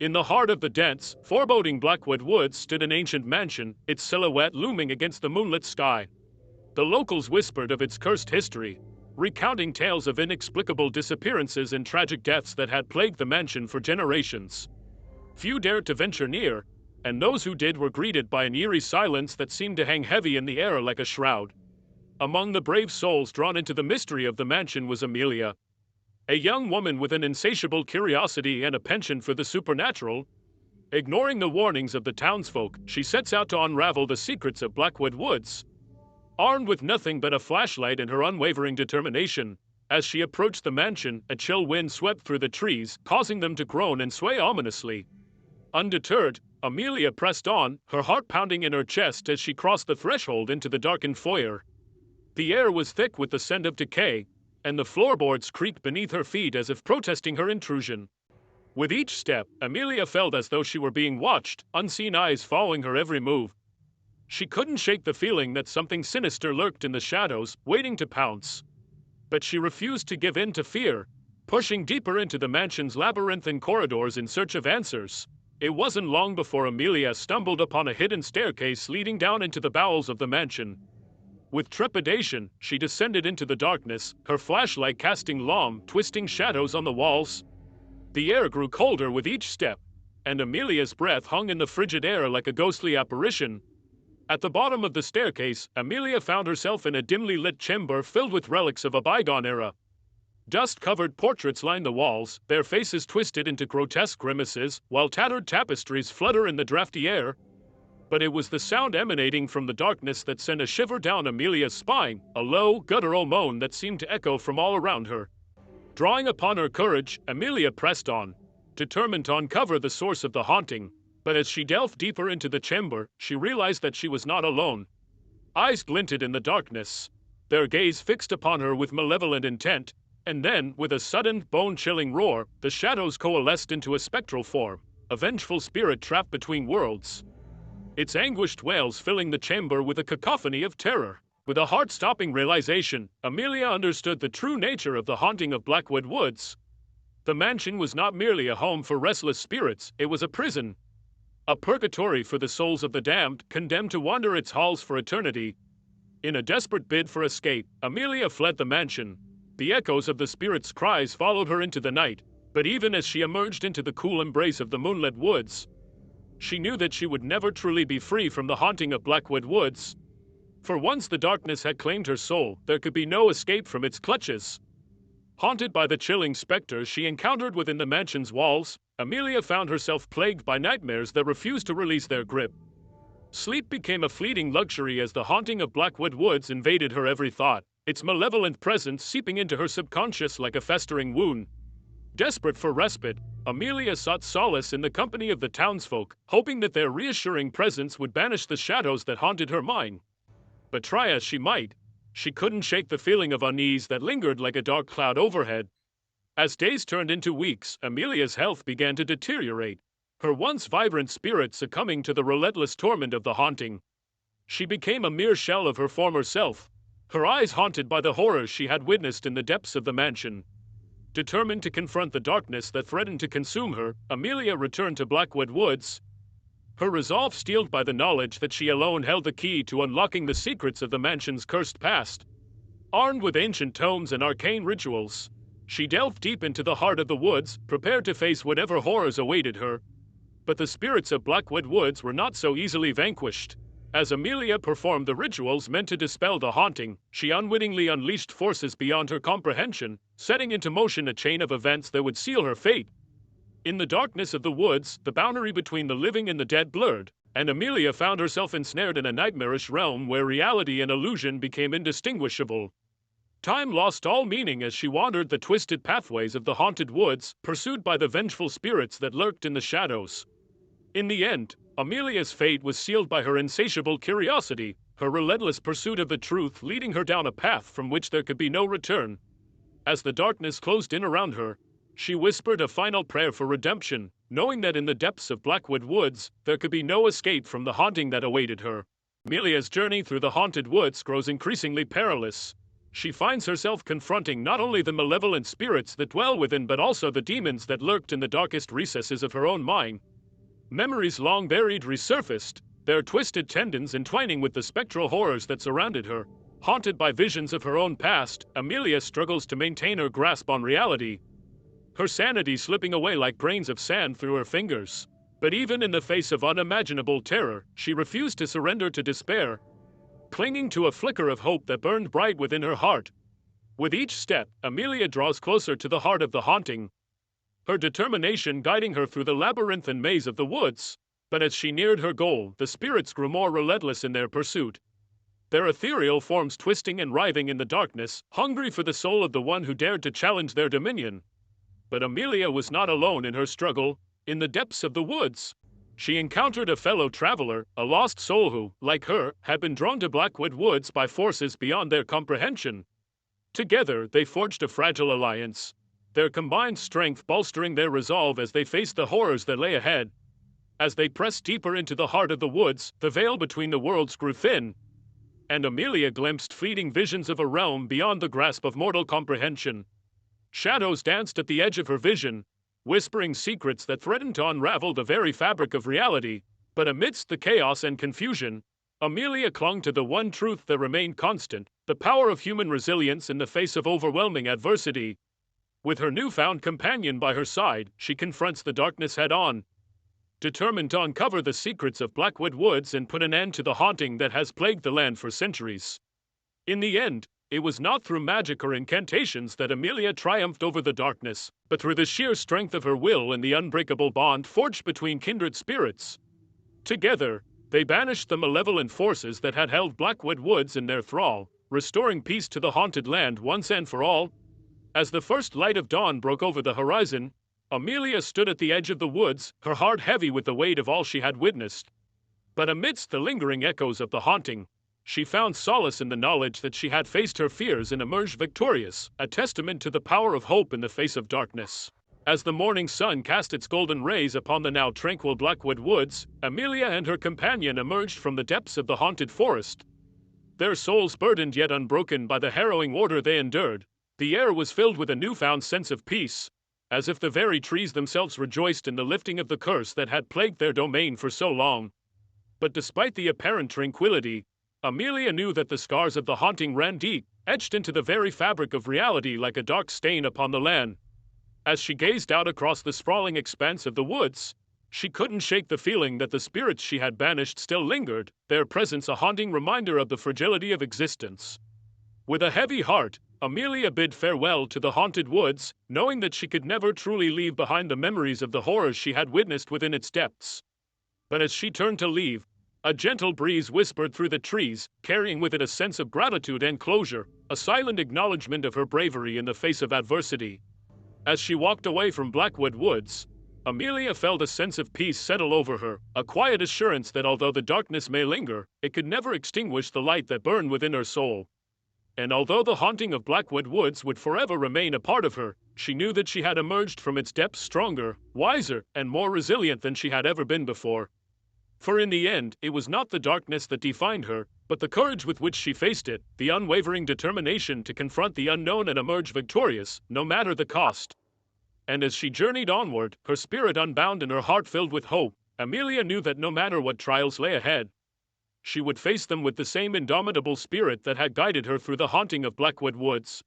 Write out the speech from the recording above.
In the heart of the dense, foreboding Blackwood Woods stood an ancient mansion, its silhouette looming against the moonlit sky. The locals whispered of its cursed history, recounting tales of inexplicable disappearances and tragic deaths that had plagued the mansion for generations. Few dared to venture near, and those who did were greeted by an eerie silence that seemed to hang heavy in the air like a shroud. Among the brave souls drawn into the mystery of the mansion was Amelia, a young woman with an insatiable curiosity and a penchant for the supernatural. Ignoring the warnings of the townsfolk, she sets out to unravel the secrets of Blackwood Woods. Armed with nothing but a flashlight and her unwavering determination, as she approached the mansion, a chill wind swept through the trees, causing them to groan and sway ominously. Undeterred, Amelia pressed on, her heart pounding in her chest as she crossed the threshold into the darkened foyer. The air was thick with the scent of decay, and the floorboards creaked beneath her feet as if protesting her intrusion. With each step, Amelia felt as though she were being watched, unseen eyes following her every move. She couldn't shake the feeling that something sinister lurked in the shadows, waiting to pounce. But she refused to give in to fear, pushing deeper into the mansion's labyrinthine corridors in search of answers. It wasn't long before Amelia stumbled upon a hidden staircase leading down into the bowels of the mansion. With trepidation, she descended into the darkness, her flashlight casting long, twisting shadows on the walls. The air grew colder with each step, and Amelia's breath hung in the frigid air like a ghostly apparition. At the bottom of the staircase, Amelia found herself in a dimly lit chamber filled with relics of a bygone era. Dust-covered portraits lined the walls, their faces twisted into grotesque grimaces, while tattered tapestries flutter in the drafty air. But it was the sound emanating from the darkness that sent a shiver down Amelia's spine, a low, guttural moan that seemed to echo from all around her. Drawing upon her courage, Amelia pressed on, determined to uncover the source of the haunting. But as she delved deeper into the chamber, she realized that she was not alone. Eyes glinted in the darkness, their gaze fixed upon her with malevolent intent, and then, with a sudden, bone-chilling roar, the shadows coalesced into a spectral form, a vengeful spirit trapped between worlds. Its anguished wails filling the chamber with a cacophony of terror. With a heart-stopping realization, Amelia understood the true nature of the haunting of Blackwood Woods. The mansion was not merely a home for restless spirits, it was a prison. A purgatory for the souls of the damned, condemned to wander its halls for eternity. In a desperate bid for escape, Amelia fled the mansion. The echoes of the spirit's cries followed her into the night, but even as she emerged into the cool embrace of the moonlit woods, she knew that she would never truly be free from the haunting of Blackwood Woods. For once the darkness had claimed her soul, there could be no escape from its clutches. Haunted by the chilling specters she encountered within the mansion's walls, Amelia found herself plagued by nightmares that refused to release their grip. Sleep became a fleeting luxury as the haunting of Blackwood Woods invaded her every thought, its malevolent presence seeping into her subconscious like a festering wound. Desperate for respite, Amelia sought solace in the company of the townsfolk, hoping that their reassuring presence would banish the shadows that haunted her mind. But try as she might, she couldn't shake the feeling of unease that lingered like a dark cloud overhead. As days turned into weeks, Amelia's health began to deteriorate, her once vibrant spirit succumbing to the relentless torment of the haunting. She became a mere shell of her former self, her eyes haunted by the horrors she had witnessed in the depths of the mansion. Determined to confront the darkness that threatened to consume her, Amelia returned to Blackwood Woods, her resolve steeled by the knowledge that she alone held the key to unlocking the secrets of the mansion's cursed past. Armed with ancient tomes and arcane rituals, she delved deep into the heart of the woods, prepared to face whatever horrors awaited her. But the spirits of Blackwood Woods were not so easily vanquished. As Amelia performed the rituals meant to dispel the haunting, she unwittingly unleashed forces beyond her comprehension, setting into motion a chain of events that would seal her fate. In the darkness of the woods, the boundary between the living and the dead blurred, and Amelia found herself ensnared in a nightmarish realm where reality and illusion became indistinguishable. Time lost all meaning as she wandered the twisted pathways of the haunted woods, pursued by the vengeful spirits that lurked in the shadows. In the end, Amelia's fate was sealed by her insatiable curiosity, her relentless pursuit of the truth leading her down a path from which there could be no return. As the darkness closed in around her, she whispered a final prayer for redemption, knowing that in the depths of Blackwood Woods, there could be no escape from the haunting that awaited her. Amelia's journey through the haunted woods grows increasingly perilous. She finds herself confronting not only the malevolent spirits that dwell within but also the demons that lurked in the darkest recesses of her own mind. Memories long buried resurfaced, their twisted tendons entwining with the spectral horrors that surrounded her. Haunted by visions of her own past, Amelia struggles to maintain her grasp on reality, her sanity slipping away like grains of sand through her fingers. But even in the face of unimaginable terror, she refused to surrender to despair, clinging to a flicker of hope that burned bright within her heart. With each step, Amelia draws closer to the heart of the haunting, her determination guiding her through the labyrinth and maze of the woods. But as she neared her goal, the spirits grew more relentless in their pursuit, their ethereal forms twisting and writhing in the darkness, hungry for the soul of the one who dared to challenge their dominion. But Amelia was not alone in her struggle. In the depths of the woods, she encountered a fellow traveler, a lost soul who, like her, had been drawn to Blackwood Woods by forces beyond their comprehension. Together, they forged a fragile alliance, their combined strength bolstering their resolve as they faced the horrors that lay ahead. As they pressed deeper into the heart of the woods, the veil between the worlds grew thin, and Amelia glimpsed fleeting visions of a realm beyond the grasp of mortal comprehension. Shadows danced at the edge of her vision, whispering secrets that threatened to unravel the very fabric of reality. But amidst the chaos and confusion, Amelia clung to the one truth that remained constant: the power of human resilience in the face of overwhelming adversity. With her newfound companion by her side, she confronts the darkness head-on, determined to uncover the secrets of Blackwood Woods and put an end to the haunting that has plagued the land for centuries. In the end, it was not through magic or incantations that Amelia triumphed over the darkness, but through the sheer strength of her will and the unbreakable bond forged between kindred spirits. Together, they banished the malevolent forces that had held Blackwood Woods in their thrall, restoring peace to the haunted land once and for all. As the first light of dawn broke over the horizon, Amelia stood at the edge of the woods, her heart heavy with the weight of all she had witnessed. But amidst the lingering echoes of the haunting, she found solace in the knowledge that she had faced her fears and emerged victorious, a testament to the power of hope in the face of darkness. As the morning sun cast its golden rays upon the now tranquil Blackwood Woods, Amelia and her companion emerged from the depths of the haunted forest, their souls burdened yet unbroken by the harrowing order they endured. The air was filled with a newfound sense of peace, as if the very trees themselves rejoiced in the lifting of the curse that had plagued their domain for so long. But despite the apparent tranquility, Amelia knew that the scars of the haunting ran deep, etched into the very fabric of reality like a dark stain upon the land. As she gazed out across the sprawling expanse of the woods, she couldn't shake the feeling that the spirits she had banished still lingered, their presence a haunting reminder of the fragility of existence. With a heavy heart, Amelia bid farewell to the haunted woods, knowing that she could never truly leave behind the memories of the horrors she had witnessed within its depths. But as she turned to leave, a gentle breeze whispered through the trees, carrying with it a sense of gratitude and closure, a silent acknowledgement of her bravery in the face of adversity. As she walked away from Blackwood Woods, Amelia felt a sense of peace settle over her, a quiet assurance that although the darkness may linger, it could never extinguish the light that burned within her soul. And although the haunting of Blackwood Woods would forever remain a part of her, she knew that she had emerged from its depths stronger, wiser, and more resilient than she had ever been before. For in the end, it was not the darkness that defined her, but the courage with which she faced it, the unwavering determination to confront the unknown and emerge victorious, no matter the cost. And as she journeyed onward, her spirit unbound and her heart filled with hope, Amelia knew that no matter what trials lay ahead, she would face them with the same indomitable spirit that had guided her through the haunting of Blackwood Woods.